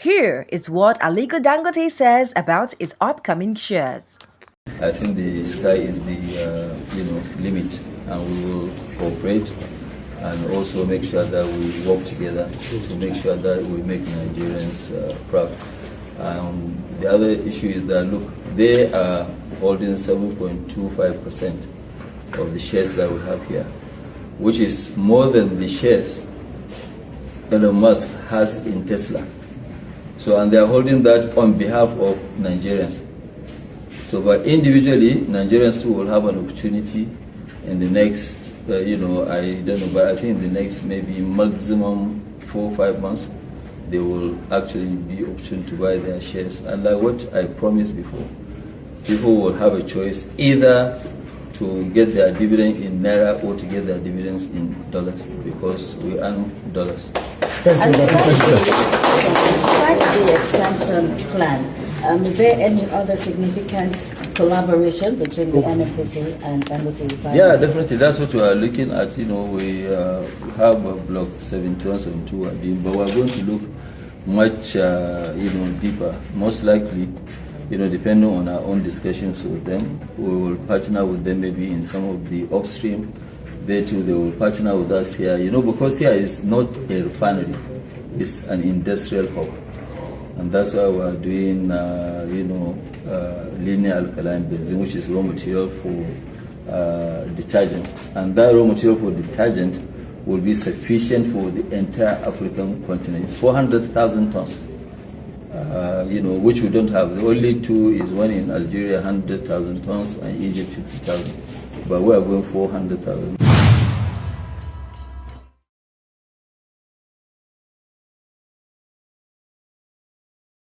Here is what Aliko Dangote says about its upcoming shares. I think the sky is the limit, and we will cooperate and also make sure that we work together to make sure that we make Nigerians proud. The other issue is that, look, they are holding 7.25% of the shares that we have here, which is more than the shares Elon Musk has in Tesla. So, and they are holding that on behalf of Nigerians. So, but individually, Nigerians too will have an opportunity in the next, I don't know, but I think in the next maybe maximum 4 or 5 months, they will actually be option to buy their shares. And like what I promised before, people will have a choice either to get their dividend in Naira or to get their dividends in dollars, because we earn dollars. And besides the expansion plan, is there any other significant collaboration between the NNPC and Dangote Refinery? Yeah, definitely. That's what we are looking at. We have a block 71, 72, but we are going to look much, deeper. Most likely, depending on our own discussions with them, we will partner with them maybe in some of the upstream. They too, they will partner with us here, because here is not a refinery, it's an industrial hub. And that's why we are doing, linear alkaline benzene, which is raw material for detergent. And that raw material for detergent will be sufficient for the entire African continent. It's 400,000 tons, which we don't have. The only two is one in Algeria, 100,000 tons, and Egypt, 50,000. But we are going 400,000.